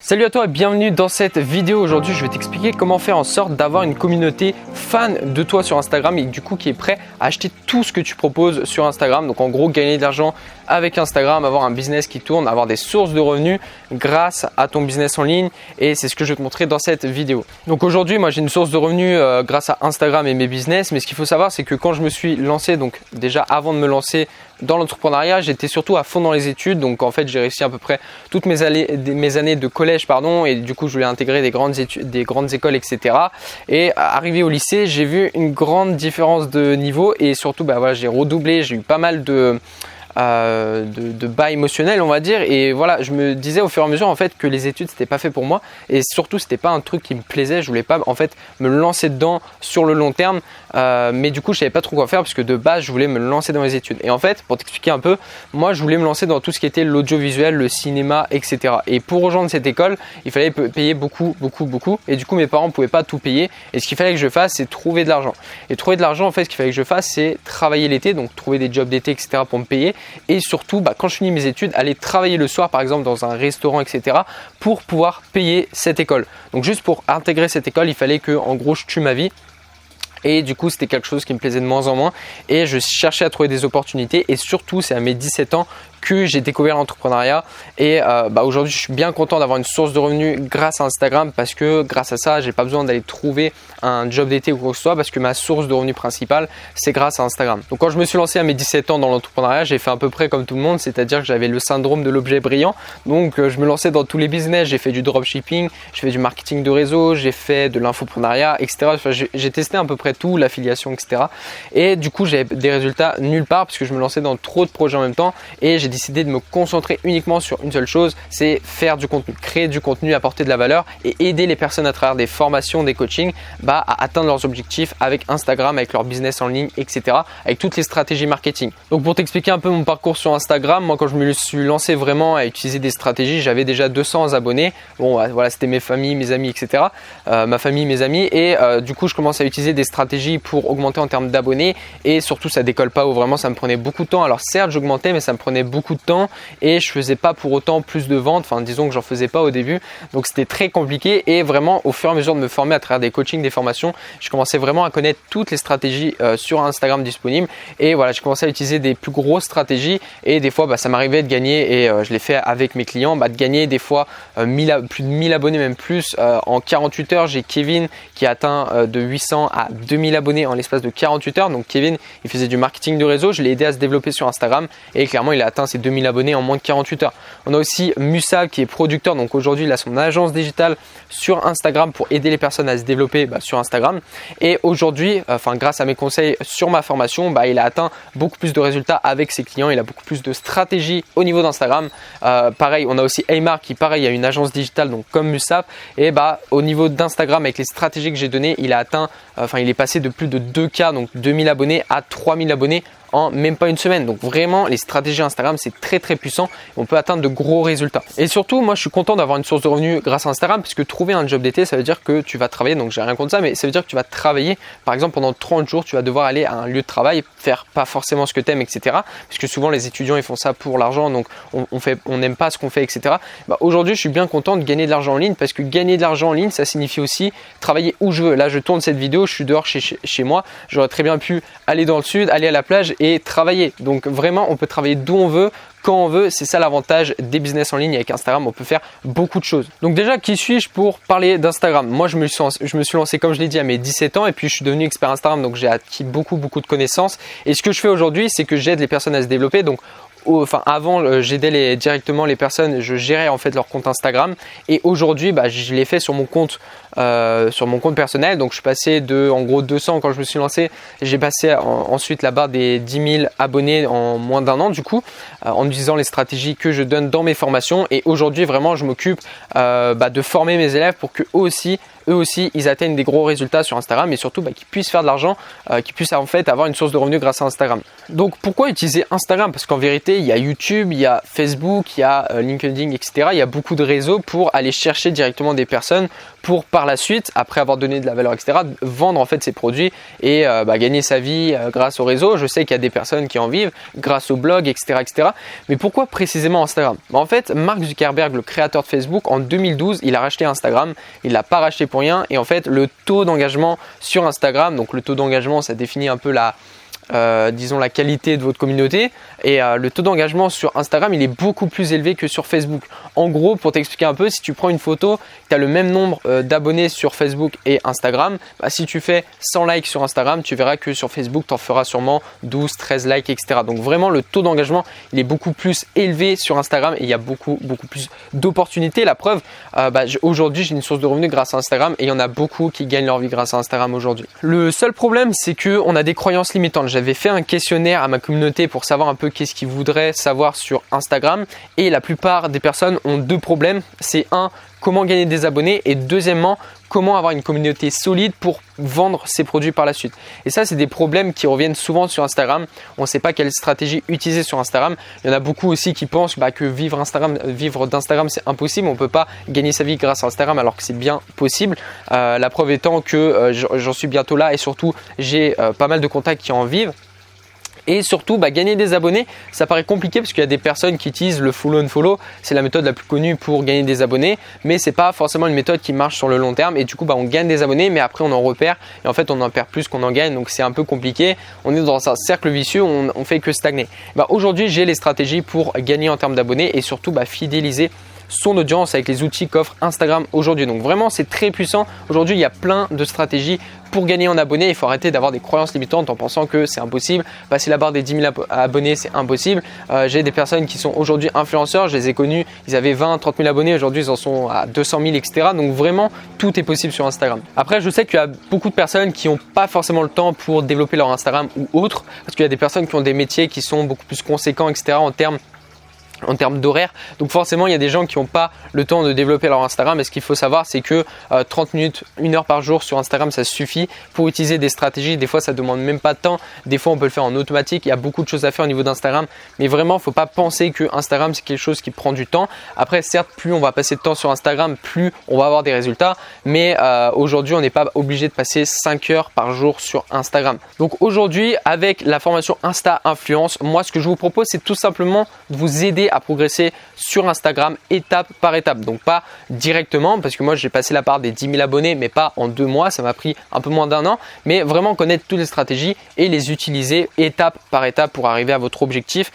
Salut à toi et bienvenue dans cette vidéo. Aujourd'hui je vais t'expliquer comment faire en sorte d'avoir une communauté fan de toi sur Instagram et du coup qui est prêt à acheter tout ce que tu proposes sur Instagram. Donc en gros gagner de l'argent avec Instagram, avoir un business qui tourne, avoir des sources de revenus grâce à ton business en ligne, et c'est ce que je vais te montrer dans cette vidéo. Donc aujourd'hui moi j'ai une source de revenus grâce à Instagram et mes business, mais ce qu'il faut savoir c'est que quand je me suis lancé, donc déjà avant de me lancer dans l'entrepreneuriat, j'étais surtout à fond dans les études. Donc en fait j'ai réussi à peu près toutes mes années de collège et du coup je voulais intégrer des grandes écoles, etc. Et arrivé au lycée, j'ai vu une grande différence de niveau et surtout voilà, j'ai redoublé, j'ai eu pas mal de bas émotionnel, on va dire, et voilà, je me disais au fur et à mesure en fait que les études c'était pas fait pour moi et surtout c'était pas un truc qui me plaisait. Je voulais pas en fait me lancer dedans sur le long terme, mais du coup je savais pas trop quoi faire parce que de base je voulais me lancer dans les études. Et en fait, pour t'expliquer un peu, moi je voulais me lancer dans tout ce qui était l'audiovisuel, le cinéma, etc. Et pour rejoindre cette école il fallait payer beaucoup, et du coup mes parents pouvaient pas tout payer, et ce qu'il fallait que je fasse c'est trouver de l'argent. Et trouver de l'argent, en fait ce qu'il fallait que je fasse c'est travailler l'été, donc trouver des jobs d'été, etc. pour me payer. Et surtout, quand je finis mes études, aller travailler le soir par exemple dans un restaurant, etc. pour pouvoir payer cette école. Donc juste pour intégrer cette école, il fallait que en gros je tue ma vie. Et du coup, c'était quelque chose qui me plaisait de moins en moins et je cherchais à trouver des opportunités, et surtout c'est à mes 17 ans que j'ai découvert l'entrepreneuriat. Et aujourd'hui je suis bien content d'avoir une source de revenus grâce à Instagram, parce que grâce à ça j'ai pas besoin d'aller trouver un job d'été ou quoi que ce soit, parce que ma source de revenus principale c'est grâce à Instagram. Donc quand je me suis lancé à mes 17 ans dans l'entrepreneuriat, j'ai fait à peu près comme tout le monde, c'est-à-dire que j'avais le syndrome de l'objet brillant. Donc je me lançais dans tous les business, j'ai fait du dropshipping, j'ai fait du marketing de réseau, j'ai fait de l'infoprenariat, etc. Enfin, j'ai testé à peu près tout, l'affiliation, etc. Et du coup j'ai des résultats nulle part parce que je me lançais dans trop de projets en même temps, et j'ai décidé de me concentrer uniquement sur une seule chose, c'est faire du contenu, créer du contenu, apporter de la valeur et aider les personnes à travers des formations, des coachings à atteindre leurs objectifs avec Instagram, avec leur business en ligne, etc. avec toutes les stratégies marketing. Donc pour t'expliquer un peu mon parcours sur Instagram, moi quand je me suis lancé vraiment à utiliser des stratégies, j'avais déjà 200 abonnés. Bon voilà, c'était mes familles, mes amis, etc. Ma famille, mes amis, et du coup je commence à utiliser des stratégies pour augmenter en termes d'abonnés, et surtout ça décolle pas, ou vraiment ça me prenait beaucoup de temps. Alors certes j'augmentais, mais ça me prenait beaucoup de temps et je faisais pas pour autant plus de ventes, enfin disons que j'en faisais pas au début, donc c'était très compliqué. Et vraiment au fur et à mesure de me former à travers des coachings, des formations, je commençais vraiment à connaître toutes les stratégies sur Instagram disponibles, et voilà, je commençais à utiliser des plus grosses stratégies, et des fois ça m'arrivait de gagner, et je l'ai fait avec mes clients, de gagner des fois plus de 1000 abonnés, même plus en 48 heures. J'ai Kevin qui a atteint de 800 à 2000 abonnés en l'espace de 48 heures. Donc Kevin il faisait du marketing de réseau, je l'ai aidé à se développer sur Instagram et clairement il a atteint ses 2000 abonnés en moins de 48 heures. On a aussi Musab qui est producteur, donc aujourd'hui il a son agence digitale sur Instagram pour aider les personnes à se développer sur Instagram, et aujourd'hui grâce à mes conseils sur ma formation, il a atteint beaucoup plus de résultats avec ses clients, il a beaucoup plus de stratégies au niveau d'Instagram. Pareil, on a aussi Aymar qui pareil a une agence digitale, donc comme Musab, et au niveau d'Instagram avec les stratégies que j'ai données, il a atteint, il est passé de plus de 2K, donc 2000 abonnés à 3000 abonnés en même pas une semaine. Donc vraiment les stratégies Instagram c'est très puissant, on peut atteindre de gros résultats. Et surtout moi je suis content d'avoir une source de revenus grâce à Instagram, parce que trouver un job d'été ça veut dire que tu vas travailler, donc j'ai rien contre ça, mais ça veut dire que tu vas travailler par exemple pendant 30 jours, tu vas devoir aller à un lieu de travail, faire pas forcément ce que tu aimes, etc. parce que souvent les étudiants ils font ça pour l'argent, donc on n'aime pas ce qu'on fait, etc. Aujourd'hui je suis bien content de gagner de l'argent en ligne, parce que gagner de l'argent en ligne ça signifie aussi travailler où je veux. Là je tourne cette vidéo, je suis dehors chez moi, j'aurais très bien pu aller dans le sud, aller à la plage et travailler. Donc vraiment on peut travailler d'où on veut, quand on veut. C'est ça l'avantage des business en ligne. Avec Instagram on peut faire beaucoup de choses. Donc déjà, qui suis-je pour parler d'Instagram? Moi je me suis lancé comme je l'ai dit à mes 17 ans, et puis je suis devenu expert Instagram, donc j'ai acquis beaucoup de connaissances. Et ce que je fais aujourd'hui c'est que j'aide les personnes à se développer. Donc avant j'aidais directement les personnes, je gérais en fait leur compte Instagram, et aujourd'hui je l'ai fait sur mon compte personnel. Donc je suis passé de en gros 200 quand je me suis lancé, j'ai passé ensuite la barre des 10 000 abonnés en moins d'un an, du coup en utilisant les stratégies que je donne dans mes formations. Et aujourd'hui vraiment je m'occupe de former mes élèves pour que eux aussi ils atteignent des gros résultats sur Instagram, et surtout qu'ils puissent faire de l'argent, qu'ils puissent en fait avoir une source de revenus grâce à Instagram. Donc pourquoi utiliser Instagram? Parce qu'en vérité il y a YouTube, il y a Facebook, il y a LinkedIn, etc. Il y a beaucoup de réseaux pour aller chercher directement des personnes pour par la suite, après avoir donné de la valeur, etc., vendre en fait ses produits et gagner sa vie grâce au réseau. Je sais qu'il y a des personnes qui en vivent grâce au blog, etc., etc. Mais pourquoi précisément Instagram? En fait, Mark Zuckerberg, le créateur de Facebook, en 2012, il a racheté Instagram. Il l'a pas racheté pour rien. Et en fait, le taux d'engagement sur Instagram, donc le taux d'engagement, ça définit un peu disons la qualité de votre communauté, et le taux d'engagement sur Instagram il est beaucoup plus élevé que sur Facebook. En gros, pour t'expliquer un peu, si tu prends une photo, tu as le même nombre d'abonnés sur Facebook et Instagram, si tu fais 100 likes sur Instagram, tu verras que sur Facebook tu en feras sûrement 12, 13 likes, etc. Donc vraiment le taux d'engagement il est beaucoup plus élevé sur Instagram et il y a beaucoup plus d'opportunités. La preuve, aujourd'hui j'ai une source de revenus grâce à Instagram et il y en a beaucoup qui gagnent leur vie grâce à Instagram aujourd'hui. Le seul problème, c'est qu'on a des croyances limitantes. J'avais fait un questionnaire à ma communauté pour savoir un peu qu'est-ce qu'ils voudraient savoir sur Instagram et la plupart des personnes ont deux problèmes. C'est un, comment gagner des abonnés, et deuxièmement, comment avoir une communauté solide pour vendre ses produits par la suite. Et ça, c'est des problèmes qui reviennent souvent sur Instagram. On ne sait pas quelle stratégie utiliser sur Instagram. Il y en a beaucoup aussi qui pensent que vivre d'Instagram, c'est impossible. On ne peut pas gagner sa vie grâce à Instagram alors que c'est bien possible. La preuve étant que j'en suis bientôt là et surtout, j'ai pas mal de contacts qui en vivent. Et surtout, gagner des abonnés, ça paraît compliqué parce qu'il y a des personnes qui utilisent le follow and follow. C'est la méthode la plus connue pour gagner des abonnés, mais c'est pas forcément une méthode qui marche sur le long terme. Et du coup, on gagne des abonnés, mais après on en repère. Et en fait, on en perd plus qu'on en gagne. Donc c'est un peu compliqué. On est dans un cercle vicieux, on fait que stagner. Aujourd'hui, j'ai les stratégies pour gagner en termes d'abonnés et surtout fidéliser son audience avec les outils qu'offre Instagram aujourd'hui. Donc vraiment, c'est très puissant. Aujourd'hui, il y a plein de stratégies pour gagner en abonnés. Il faut arrêter d'avoir des croyances limitantes en pensant que c'est impossible. Passer la barre des 10 000 abonnés, c'est impossible. J'ai des personnes qui sont aujourd'hui influenceurs. Je les ai connus, ils avaient 20, 30 000 abonnés. Aujourd'hui, ils en sont à 200 000, etc. Donc vraiment, tout est possible sur Instagram. Après, je sais qu'il y a beaucoup de personnes qui n'ont pas forcément le temps pour développer leur Instagram ou autre. Parce qu'il y a des personnes qui ont des métiers qui sont beaucoup plus conséquents, etc. en termes d'horaire. Donc forcément, il y a des gens qui n'ont pas le temps de développer leur Instagram. Et ce qu'il faut savoir, c'est que 30 minutes, 1 heure par jour sur Instagram, ça suffit pour utiliser des stratégies. Des fois, ça ne demande même pas de temps. Des fois, on peut le faire en automatique. Il y a beaucoup de choses à faire au niveau d'Instagram. Mais vraiment, il ne faut pas penser que Instagram, c'est quelque chose qui prend du temps. Après, certes, plus on va passer de temps sur Instagram, plus on va avoir des résultats. Mais aujourd'hui, on n'est pas obligé de passer 5 heures par jour sur Instagram. Donc aujourd'hui, avec la formation Insta Influence, moi, ce que je vous propose, c'est tout simplement de vous aider à progresser sur Instagram étape par étape. Donc pas directement, parce que moi j'ai passé la barre des 10 000 abonnés, mais pas en 2 mois, ça m'a pris un peu moins d'1 an, mais vraiment connaître toutes les stratégies et les utiliser étape par étape pour arriver à votre objectif.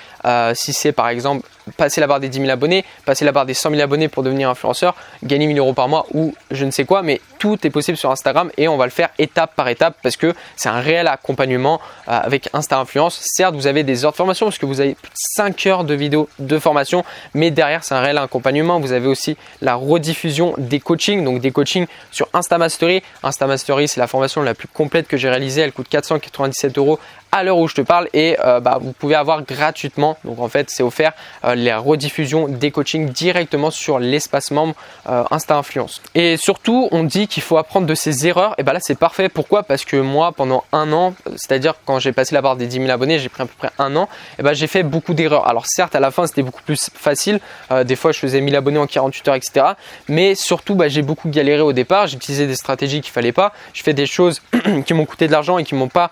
Si c'est par exemple passer la barre des 10 000 abonnés, passer la barre des 100 000 abonnés pour devenir influenceur, gagner 1 000 € par mois ou je ne sais quoi, mais tout est possible sur Instagram et on va le faire étape par étape parce que c'est un réel accompagnement avec Insta Influence. Certes, vous avez des heures de formation parce que vous avez plus de 5 heures de vidéos de formation, mais derrière, c'est un réel accompagnement. Vous avez aussi la rediffusion des coachings, donc des coachings sur Insta Mastery. Insta Mastery, c'est la formation la plus complète que j'ai réalisée. Elle coûte 497 € à l'heure où je te parle et vous pouvez avoir gratuitement, donc en fait c'est offert, la rediffusion des coachings directement sur l'espace membre Insta Influence. Et surtout on dit qu'il faut apprendre de ses erreurs, et là c'est parfait. Pourquoi? Parce que moi pendant 1 an, c'est-à-dire quand j'ai passé la barre des 10 000 abonnés, j'ai pris à peu près 1 an, j'ai fait beaucoup d'erreurs. Alors certes à la fin c'était beaucoup plus facile, des fois je faisais 1000 abonnés en 48 heures, etc. Mais surtout j'ai beaucoup galéré au départ, j'ai utilisé des stratégies qu'il fallait pas, je fais des choses qui m'ont coûté de l'argent et qui m'ont pas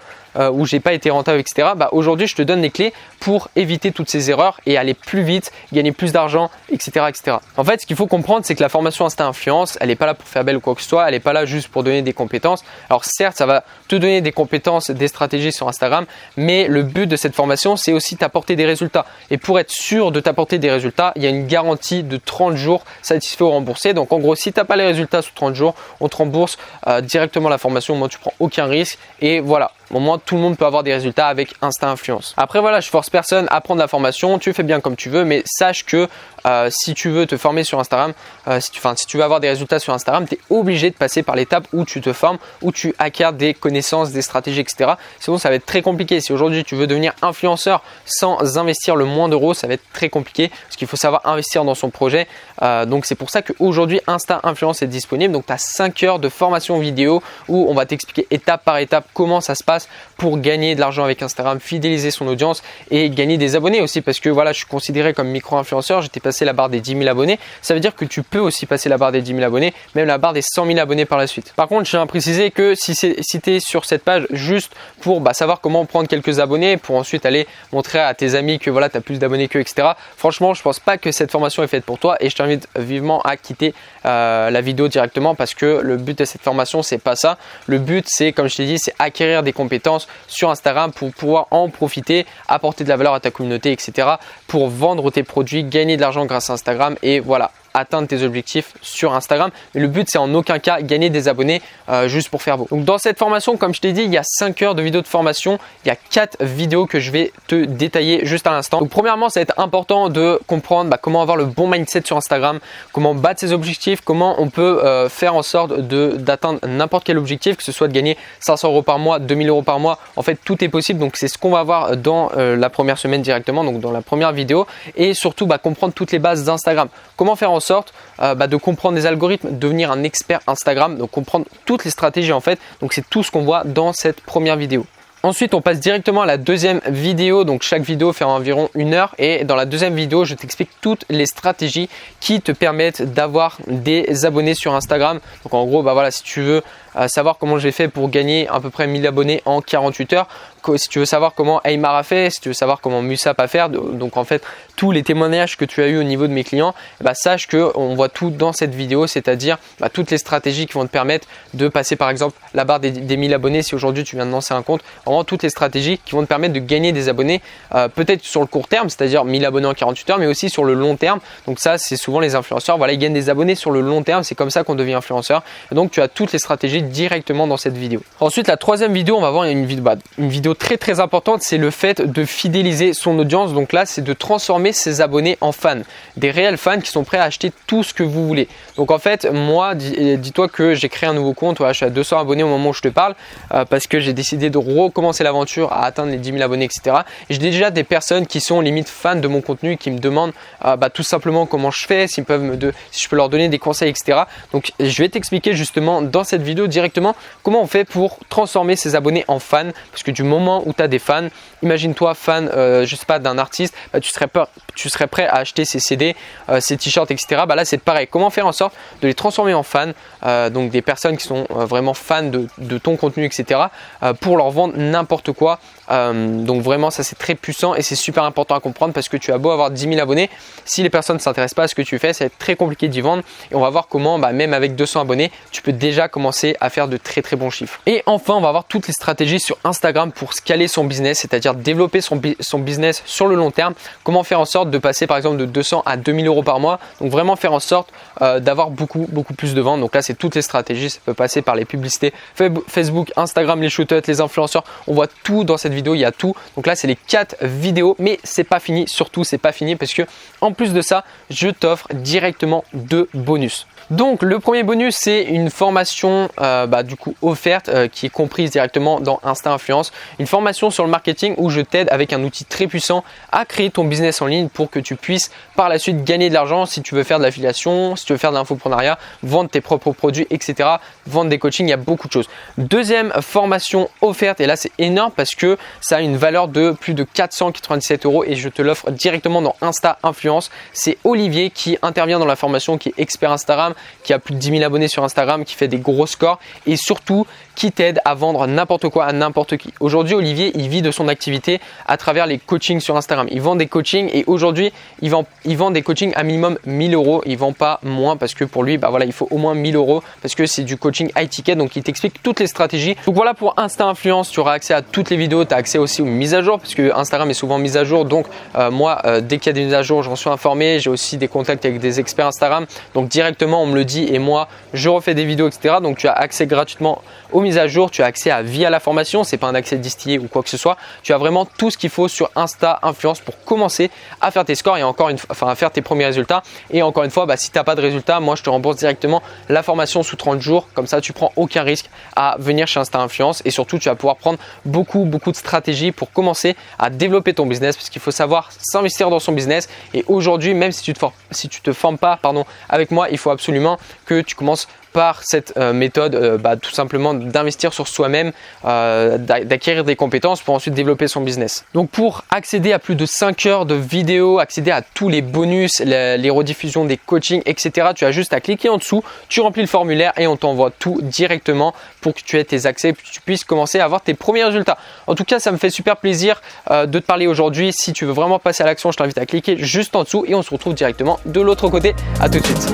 où j'ai pas été rentable, etc. Aujourd'hui je te donne les clés pour éviter toutes ces erreurs et aller plus vite, gagner plus d'argent, etc., etc. En fait, ce qu'il faut comprendre, c'est que la formation Insta Influence, elle n'est pas là pour faire belle ou quoi que ce soit, elle n'est pas là juste pour donner des compétences. Alors certes, ça va te donner des compétences, des stratégies sur Instagram, mais le but de cette formation, c'est aussi t'apporter des résultats. Et pour être sûr de t'apporter des résultats, il y a une garantie de 30 jours satisfait ou remboursé. Donc en gros, si tu n'as pas les résultats sous 30 jours, on te rembourse directement la formation. Moi, tu prends aucun risque et voilà. Au moins, tout le monde peut avoir des résultats avec Insta Influence. Après, voilà, je force personne à prendre la formation. Tu fais bien comme tu veux, mais sache que si tu veux te former sur Instagram, si tu veux avoir des résultats sur Instagram, tu es obligé de passer par l'étape où tu te formes, où tu acquiers des connaissances, des stratégies, etc. Sinon, ça va être très compliqué. Si aujourd'hui, tu veux devenir influenceur sans investir le moins d'euros, ça va être très compliqué parce qu'il faut savoir investir dans son projet. Donc, c'est pour ça qu'aujourd'hui, Insta Influence est disponible. Donc, tu as 5 heures de formation vidéo où on va t'expliquer étape par étape comment ça se passe place pour gagner de l'argent avec Instagram, fidéliser son audience et gagner des abonnés aussi, parce que voilà, je suis considéré comme micro-influenceur, j'étais passé la barre des 10 000 abonnés. Ça veut dire que tu peux aussi passer la barre des 10 000 abonnés, même la barre des 100 000 abonnés par la suite. Par contre, je tiens à préciser que si tu es sur cette page juste pour savoir comment prendre quelques abonnés, pour ensuite aller montrer à tes amis que voilà, tu as plus d'abonnés qu'eux, etc. Franchement, je pense pas que cette formation est faite pour toi et je t'invite vivement à quitter la vidéo directement, parce que le but de cette formation, c'est pas ça. Le but, c'est, comme je t'ai dit, c'est acquérir des compétences sur Instagram pour pouvoir en profiter, apporter de la valeur à ta communauté, etc. pour vendre tes produits, gagner de l'argent grâce à Instagram et voilà, atteindre tes objectifs sur Instagram. Mais le but, c'est en aucun cas gagner des abonnés juste pour faire beau. Donc dans cette formation, comme je t'ai dit, il y a 5 heures de vidéo de formation. Il y a 4 vidéos que je vais te détailler juste à l'instant. Donc premièrement, ça va être important de comprendre comment avoir le bon mindset sur Instagram, comment battre ses objectifs, comment on peut faire en sorte d'atteindre n'importe quel objectif, que ce soit de gagner 500 € par mois, 2000 € par mois. En fait, tout est possible. Donc c'est ce qu'on va voir dans la première semaine directement, donc dans la première vidéo. Et surtout, comprendre toutes les bases d'Instagram. Comment faire en sorte de comprendre les algorithmes, devenir un expert Instagram, donc comprendre toutes les stratégies en fait. Donc c'est tout ce qu'on voit dans cette première vidéo. Ensuite, on passe directement à la deuxième vidéo. Donc chaque vidéo fait environ 1 heure et dans la deuxième vidéo, je t'explique toutes les stratégies qui te permettent d'avoir des abonnés sur Instagram. Donc en gros, voilà, si tu veux savoir comment j'ai fait pour gagner à peu près 1000 abonnés en 48 heures, si tu veux savoir comment Aymar a fait, si tu veux savoir comment Musap a fait, donc en fait tous les témoignages que tu as eu au niveau de mes clients, sache que on voit tout dans cette vidéo, c'est-à-dire toutes les stratégies qui vont te permettre de passer par exemple la barre des 1000 abonnés si aujourd'hui tu viens de lancer un compte. Vraiment toutes les stratégies qui vont te permettre de gagner des abonnés, peut-être sur le court terme, c'est-à-dire 1000 abonnés en 48 heures, mais aussi sur le long terme. Donc ça, c'est souvent les influenceurs, voilà, ils gagnent des abonnés sur le long terme, c'est comme ça qu'on devient influenceur. Et donc tu as toutes les stratégies directement dans cette vidéo. Ensuite, la troisième vidéo, on va voir une vidéo très importante, c'est le fait de fidéliser son audience. Donc là, c'est de transformer ses abonnés en fans, des réels fans qui sont prêts à acheter tout ce que vous voulez. Donc en fait, moi, dis-toi que j'ai créé un nouveau compte, voilà, je suis à 200 abonnés au moment où je te parle, parce que j'ai décidé de recommencer l'aventure à atteindre les 10 000 abonnés, etc. Et j'ai déjà des personnes qui sont limite fans de mon contenu, qui me demandent tout simplement comment je fais, si je peux leur donner des conseils, etc. Donc je vais t'expliquer justement dans cette vidéo directement comment on fait pour transformer ses abonnés en fans, parce que du moment où tu as des fans, imagine-toi fan, je sais pas, d'un artiste, tu serais prêt à acheter ses CD, ses t-shirts, etc. Là c'est pareil, comment faire en sorte de les transformer en fans, donc des personnes qui sont vraiment fans de ton contenu, etc. Pour leur vendre n'importe quoi. Donc vraiment ça c'est très puissant et c'est super important à comprendre, parce que tu as beau avoir 10 000 abonnés, si les personnes ne s'intéressent pas à ce que tu fais, ça va être très compliqué d'y vendre. Et on va voir comment même avec 200 abonnés, tu peux déjà commencer à faire de très bons chiffres. Et enfin, on va voir toutes les stratégies sur Instagram pour scaler son business, c'est-à-dire développer son business sur le long terme. Comment faire en sorte de passer par exemple de 200 à 2000 € par mois. Donc vraiment faire en sorte d'avoir beaucoup plus de ventes. Donc là c'est toutes les stratégies, ça peut passer par les publicités Facebook, Instagram, les shootouts, les influenceurs. On voit tout dans cette vidéo, il y a tout. Donc là c'est les 4 vidéos, mais c'est pas fini, surtout c'est pas fini, parce que en plus de ça, je t'offre directement 2 bonus. Donc le premier bonus, c'est une formation du coup offerte qui est comprise directement dans Insta Influence, une formation sur le marketing où je t'aide avec un outil très puissant à créer ton business en ligne pour que tu puisses par la suite gagner de l'argent si tu veux faire de l'affiliation, si tu veux faire de l'infoprenariat, vendre tes propres produits, etc. Vendre des coachings, il y a beaucoup de choses. Deuxième formation offerte, et là c'est énorme parce que ça a une valeur de plus de 497 € et je te l'offre directement dans Insta Influence. C'est Olivier qui intervient dans la formation, qui est expert Instagram, qui a plus de 10 000 abonnés sur Instagram, qui fait des gros scores et surtout qui t'aide à vendre n'importe quoi à n'importe qui. Aujourd'hui, Olivier, il vit de son activité à travers les coachings sur Instagram. Il vend des coachings et aujourd'hui, il vend des coachings à minimum 1000 €. Il vend pas moins parce que pour lui, il faut au moins 1000 € parce que c'est du coaching high ticket. Donc, il t'explique toutes les stratégies. Donc, voilà pour Insta Influence. Tu auras accès à toutes les vidéos. Tu as accès aussi aux mises à jour parce que Instagram est souvent mise à jour. Donc, moi, dès qu'il y a des mises à jour, j'en suis informé. J'ai aussi des contacts avec des experts Instagram. Donc, directement, on me le dit et moi, je refais des vidéos, etc. Donc, tu as accès gratuitement aux mises à jour. Tu as accès à via la formation. C'est pas un accès distillé ou quoi que ce soit. Tu as vraiment tout ce qu'il faut sur Insta Influence pour commencer à faire tes scores et à faire tes premiers résultats. Et encore une fois, si tu n'as pas de résultats, moi, je te rembourse directement la formation sous 30 jours. Comme ça, tu prends aucun risque à venir chez Insta Influence et surtout, tu vas pouvoir prendre beaucoup de stratégies pour commencer à développer ton business parce qu'il faut savoir s'investir dans son business. Et aujourd'hui, même si tu te formes pas, avec moi, il faut absolument absolument que tu commences par cette méthode tout simplement d'investir sur soi-même, d'acquérir des compétences pour ensuite développer son business. Donc pour accéder à plus de 5 heures de vidéos, accéder à tous les bonus, les rediffusions des coachings, etc. Tu as juste à cliquer en dessous, tu remplis le formulaire et on t'envoie tout directement pour que tu aies tes accès et que tu puisses commencer à avoir tes premiers résultats. En tout cas, ça me fait super plaisir de te parler aujourd'hui. Si tu veux vraiment passer à l'action, je t'invite à cliquer juste en dessous et on se retrouve directement de l'autre côté. À tout de suite.